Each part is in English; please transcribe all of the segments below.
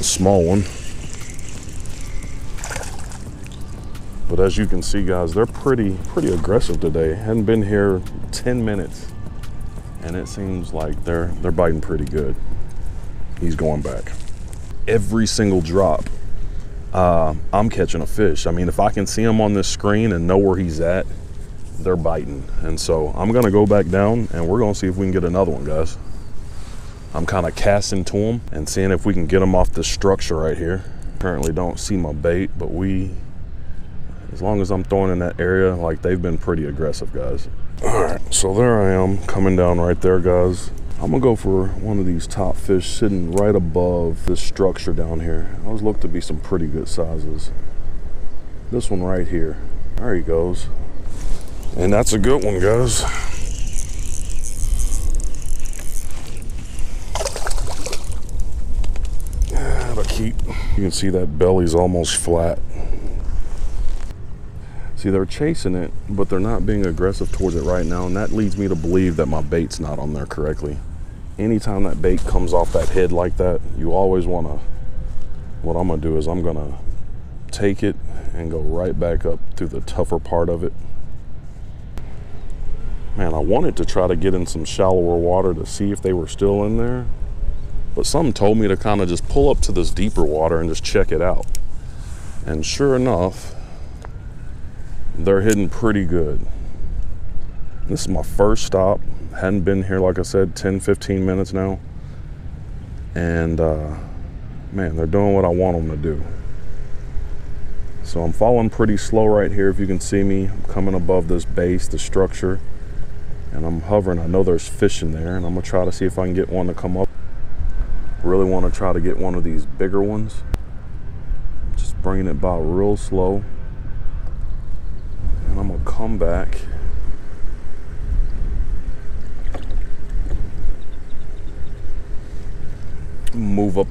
a small one. But as you can see, guys, they're pretty aggressive today. Hadn't been here 10 minutes, and it seems like they're biting pretty good. He's going back. Every single drop, I'm catching a fish. I mean, if I can see him on this screen and know where he's at, they're biting. And so I'm gonna go back down and we're gonna see if we can get another one, guys. I'm kind of casting to him and seeing if we can get him off this structure right here. Currently don't see my bait, but as long as I'm throwing in that area, like, they've been pretty aggressive, guys. All right, so there I am coming down right there, guys. I'm gonna go for one of these top fish sitting right above this structure down here. Those look to be some pretty good sizes. This one right here, there he goes. And that's a good one, guys. You can see that belly's almost flat. See, they're chasing it, but they're not being aggressive towards it right now, and that leads me to believe that my bait's not on there correctly. Anytime that bait comes off that head like that, you always want to, what I'm gonna do is I'm gonna take it and go right back up through the tougher part of it. Man, I wanted to try to get in some shallower water to see if they were still in there, but something told me to kind of just pull up to this deeper water and just check it out. And sure enough, they're hitting pretty good. This is my first stop. Hadn't been here, like I said, 10-15 minutes now. And man, they're doing what I want them to do. So I'm falling pretty slow right here. If you can see me, I'm coming above this base, the structure, and I'm hovering. I know there's fish in there, and I'm gonna try to see if I can get one to come up. Really want to try to get one of these bigger ones. Just bringing it by real slow. And I'm gonna come back. Move up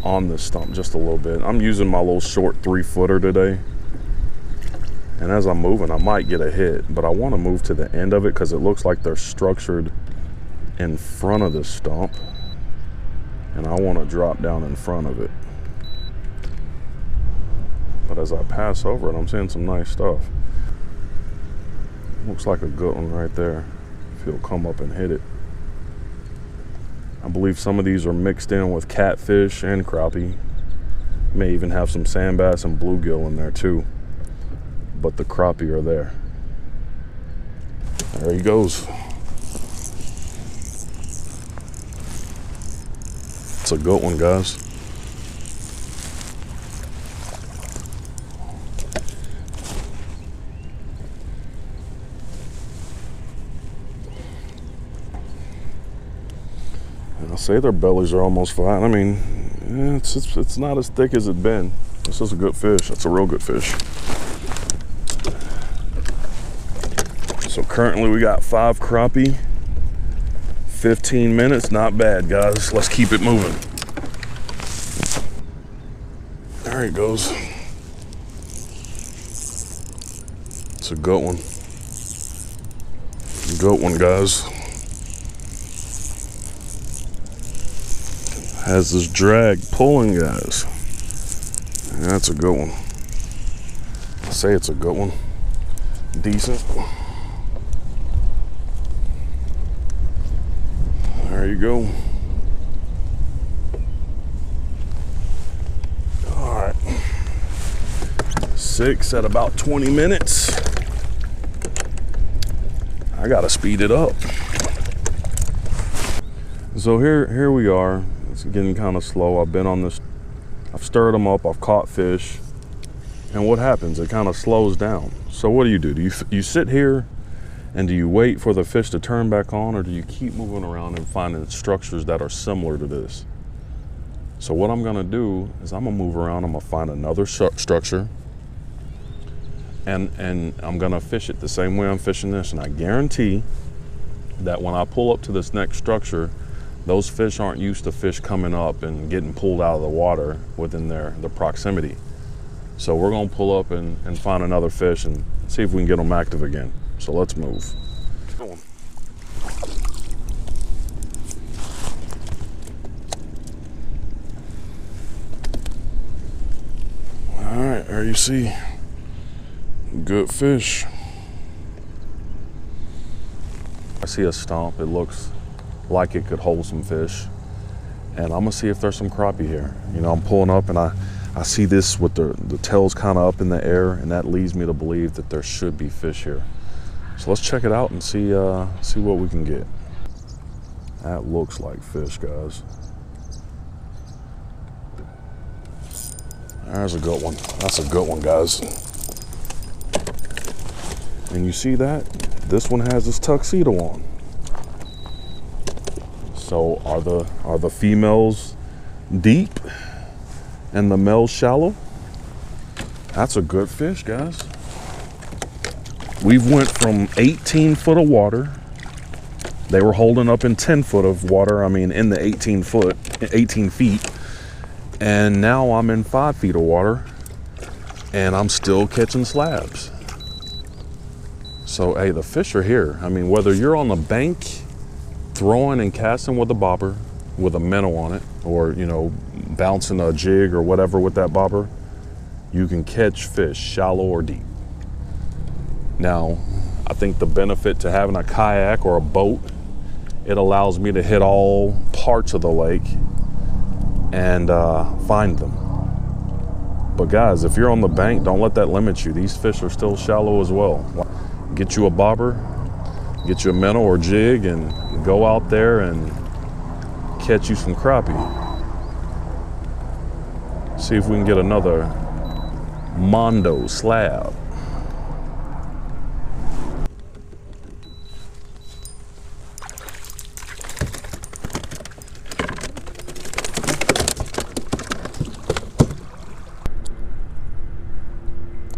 on this stump just a little bit. I'm using my little short 3-footer today. And as I'm moving, I might get a hit, but I want to move to the end of it because it looks like they're structured in front of the stump. And I want to drop down in front of it. But as I pass over it, I'm seeing some nice stuff. Looks like a good one right there, if he'll come up and hit it. I believe some of these are mixed in with catfish and crappie. May even have some sand bass and bluegill in there too. But the crappie are there. There he goes. It's a good one, guys. And I'll say their bellies are almost flat. I mean, yeah, it's not as thick as it's been. This is a good fish. That's a real good fish. So currently we got 5 crappie. 15 minutes, not bad, guys. Let's keep it moving. There he goes. It's a good one. Good one, guys. Has this drag pulling, guys. That's a good one. I say it's a good one. Decent. There you go. All right. 6 at about 20 minutes. I gotta speed it up. So here we are. It's getting kind of slow. I've been on this, I've stirred them up, I've caught fish. And what happens? It kind of slows down. So what do? Do you sit here and do you wait for the fish to turn back on, or do you keep moving around and finding structures that are similar to this? So what I'm gonna do is I'm gonna move around, I'm gonna find another structure, and I'm gonna fish it the same way I'm fishing this, and I guarantee that when I pull up to this next structure, those fish aren't used to fish coming up and getting pulled out of the water within the proximity. So we're gonna pull up and find another fish and see if we can get them active again. So let's move. There you see, good fish. I see a stump. It looks like it could hold some fish. And I'm gonna see if there's some crappie here. You know, I'm pulling up and I see this with the tails kind of up in the air, and that leads me to believe that there should be fish here. So let's check it out and see what we can get. That looks like fish, guys. There's a good one. That's a good one, guys. And you see that? This one has his tuxedo on. So are the females deep and the males shallow? That's a good fish, guys. We've went from 18 foot of water. They were holding up in 10 foot of water. I mean, in the 18 feet. And now I'm in 5 feet of water and I'm still catching slabs. So, hey, the fish are here. I mean, whether you're on the bank throwing and casting with a bobber with a minnow on it, or, you know, bouncing a jig or whatever with that bobber, you can catch fish shallow or deep. Now, I think the benefit to having a kayak or a boat, it allows me to hit all parts of the lake and find them. But guys, if you're on the bank, don't let that limit you. These fish are still shallow as well. Get you a bobber, get you a minnow or jig, and go out there and catch you some crappie. See if we can get another mondo slab.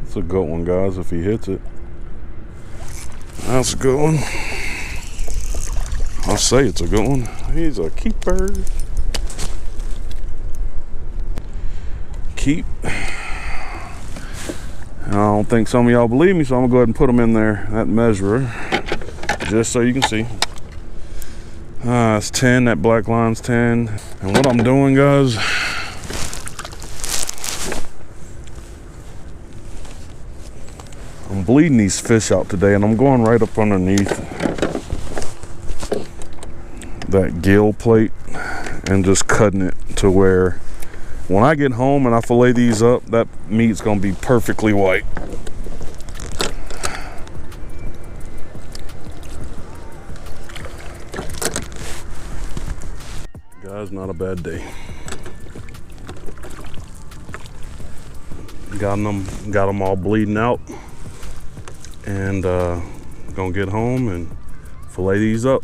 It's a good one, guys, if he hits it. That's a good one. I'll say it's a good one. He's a keeper. Keep. I don't think some of y'all believe me, so I'm gonna go ahead and put them in there, that measurer, just so you can see. It's 10, that black line's 10. And what I'm doing, guys, I'm bleeding these fish out today, and I'm going right up underneath that gill plate and just cutting it to where when I get home and I fillet these up, that meat's gonna be perfectly white. Guys, not a bad day. Got them all bleeding out, and gonna get home and fillet these up.